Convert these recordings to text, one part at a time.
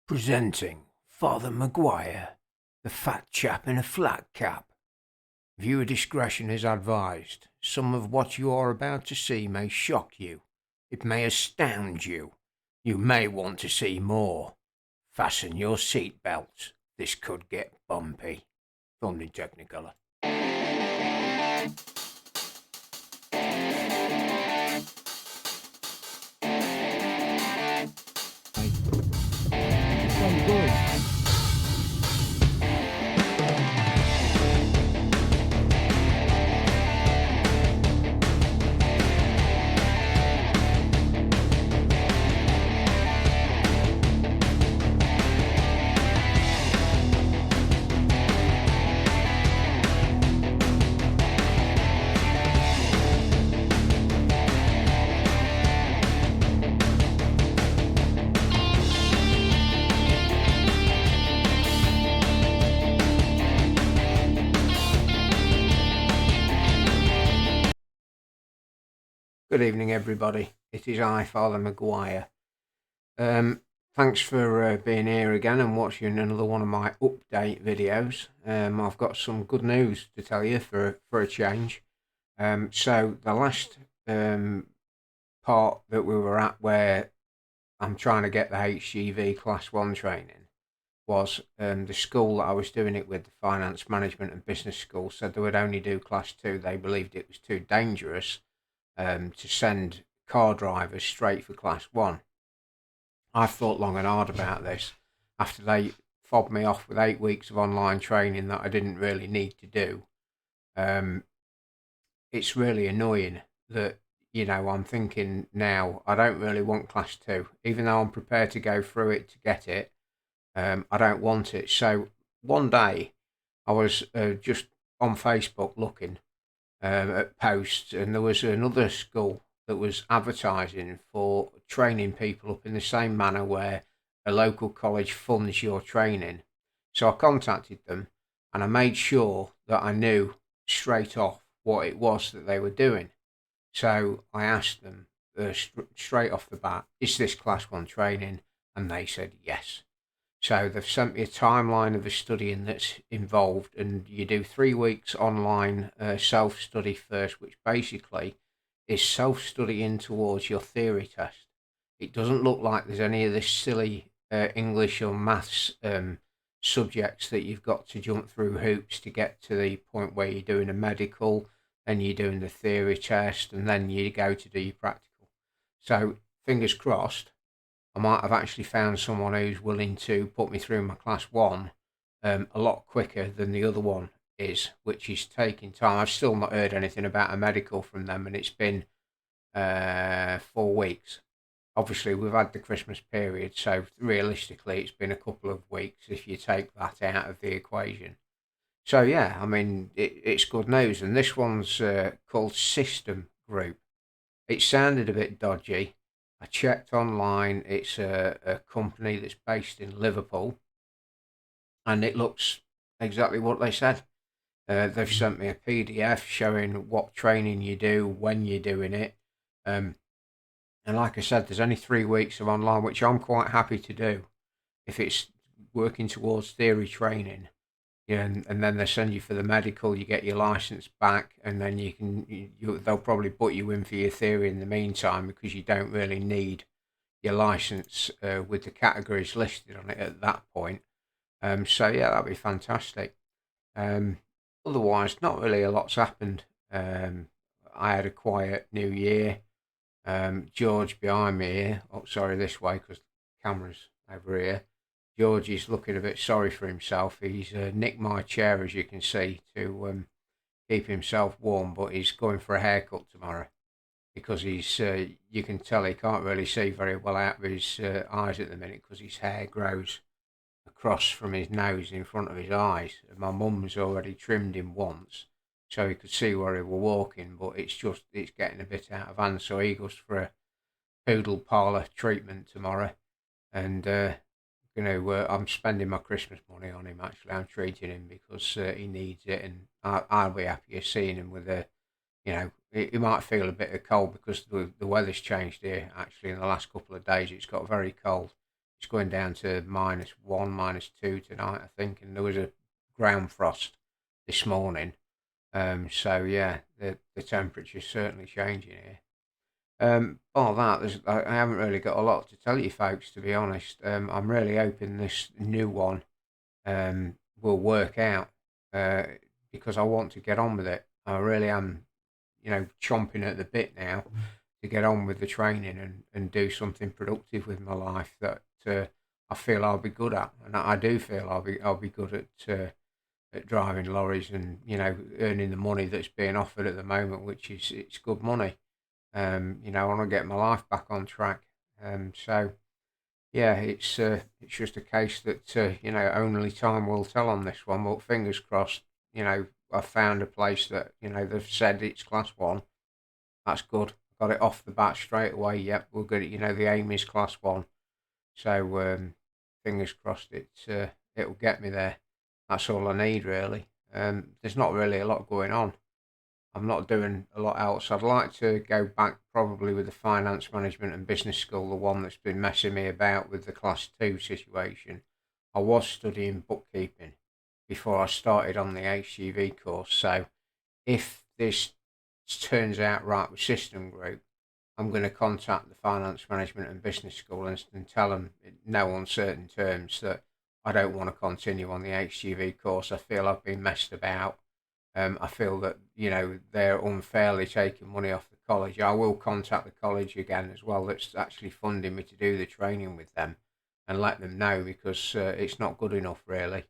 Presenting Father Maguire, the fat chap in a flat cap. Viewer discretion is advised. Some of what you are about to see may shock you. It may astound you. You may want to see more. Fasten your seatbelts. This could get bumpy. Filmed in Technicolor. Good evening, everybody. It is I, Father Maguire. Thanks for being here again and watching another one of my update videos. I've got some good news to tell you for a change. So the last part that we were at, where I'm trying to get the HGV Class 1 training, was the school that I was doing it with, the Finance Management and Business School, said they would only do Class 2. They believed it was too dangerous to send car drivers straight for Class 1. I've thought long and hard about this after they fobbed me off with 8 weeks of online training that I didn't really need to do. It's really annoying that, I'm thinking now I don't really want Class 2, even though I'm prepared to go through it to get it. I don't want it. So one day I was just on Facebook looking at posts, and there was another school that was advertising for training people up in the same manner where a local college funds your training. So I contacted them and I made sure that I knew straight off what it was that they were doing. So I asked them straight off the bat, is this Class 1 training? And they said yes. So they've sent me a timeline of the studying that's involved, and you do 3 weeks online self-study first, which basically is self-studying towards your theory test. It doesn't look like there's any of this silly English or maths subjects that you've got to jump through hoops to get to the point where you're doing a medical, then you're doing the theory test, and then you go to do your practical. So fingers crossed, I might have actually found someone who's willing to put me through my Class 1 a lot quicker than the other one is, which is taking time. I've still not heard anything about a medical from them, and it's been 4 weeks. Obviously, we've had the Christmas period, so realistically, it's been a couple of weeks if you take that out of the equation. So, yeah, I mean, it's good news. And this one's called System Group. It sounded a bit dodgy. I checked online. It's a company that's based in Liverpool, and it looks exactly what they said. They've sent me a PDF showing what training you do, when you're doing it. And like I said, there's only 3 weeks of online, which I'm quite happy to do if it's working towards theory training. Yeah, and then they send you for the medical, you get your license back, and then they'll probably put you in for your theory in the meantime, because you don't really need your license with the categories listed on it at that point. So yeah, that'd be fantastic. Otherwise, not really a lot's happened. I had a quiet New Year. George behind me here, oh sorry, this way because the camera's over here. George is looking a bit sorry for himself. He's nicked my chair, as you can see, to keep himself warm, but he's going for a haircut tomorrow because you can tell he can't really see very well out of his eyes at the minute because his hair grows across from his nose in front of his eyes. And my mum's already trimmed him once so he could see where he were walking, but it's getting a bit out of hand, so he goes for a poodle parlour treatment tomorrow. And I'm spending my Christmas money on him. Actually, I'm treating him because he needs it, and I'll be happier seeing him with he might feel a bit of cold because the weather's changed here. Actually, in the last couple of days, it's got very cold. It's going down to -1, -2 tonight, I think, and there was a ground frost this morning. So yeah, the temperature's certainly changing here. All that, I haven't really got a lot to tell you folks, to be honest. I'm really hoping this new one will work out uh, because I want to get on with it. I really am, chomping at the bit now to get on with the training and do something productive with my life that I feel I'll be good at, and I do feel I'll be good at driving lorries and earning the money that's being offered at the moment, which is it's good money. I want to get my life back on track. So yeah, it's just a case that only time will tell on this one. But fingers crossed. I've found a place that they've said it's class one. That's good. Got it off the bat straight away. Yep, we're good. The aim is class one. So fingers crossed it'll get me there. That's all I need really. There's not really a lot going on. I'm not doing a lot else. I'd like to go back probably with the finance management and business school, the one that's been messing me about with the class two situation. I was studying bookkeeping before I started on the HGV course. So if this turns out right with System Group, I'm going to contact the finance management and business school and tell them in no uncertain terms that I don't want to continue on the HGV course. I feel I've been messed about. I feel that they're unfairly taking money off the college. I will contact the college again as well. That's actually funding me to do the training with them, and let them know because it's not good enough really.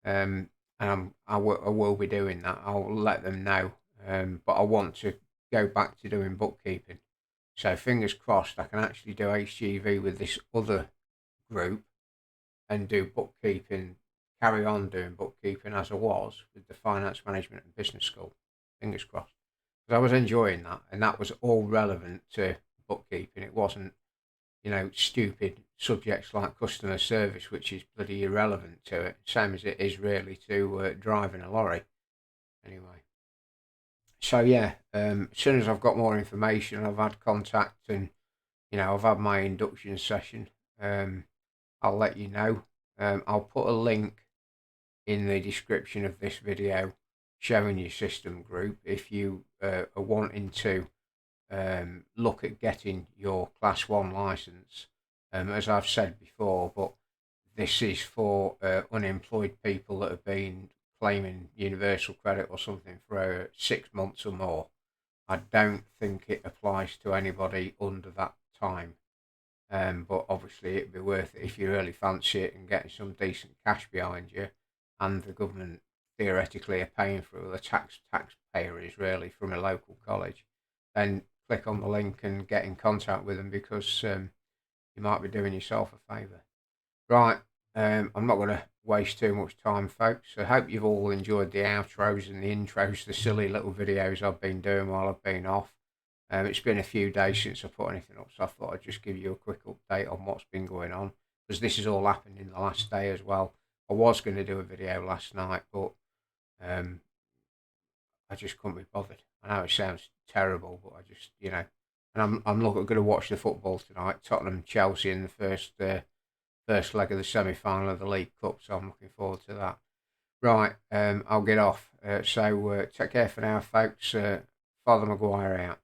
And I will be doing that. I'll let them know. But I want to go back to doing bookkeeping. So fingers crossed, I can actually do HGV with this other group and do bookkeeping, carry on doing bookkeeping as I was with the finance management and business school. Fingers crossed. Because I was enjoying that, and that was all relevant to bookkeeping. It wasn't, stupid subjects like customer service, which is bloody irrelevant to it, same as it is really to driving a lorry. Anyway, so yeah, as soon as I've got more information, I've had contact and I've had my induction session. I'll let you know. I'll put a link in the description of this video showing your System Group if you are wanting to look at getting your class 1 license. As I've said before, but this is for unemployed people that have been claiming universal credit or something for 6 months or more. I don't think it applies to anybody under that time. But obviously it'd be worth it if you really fancy it and getting some decent cash behind you, and the government theoretically are paying for it, the taxpayer is really from a local college. Then click on the link and get in contact with them because you might be doing yourself a favour. Right, I'm not going to waste too much time, folks. I hope you've all enjoyed the outros and the intros, the silly little videos I've been doing while I've been off. It's been a few days since I put anything up, so I thought I'd just give you a quick update on what's been going on, because this has all happened in the last day as well. I was going to do a video last night, but I just couldn't be bothered. I know it sounds terrible, but I just, and I'm going to watch the football tonight, Tottenham Chelsea in the first leg of the semi-final of the League Cup, so I'm looking forward to that. Right, I'll get off. So take care for now, folks. Father Maguire out.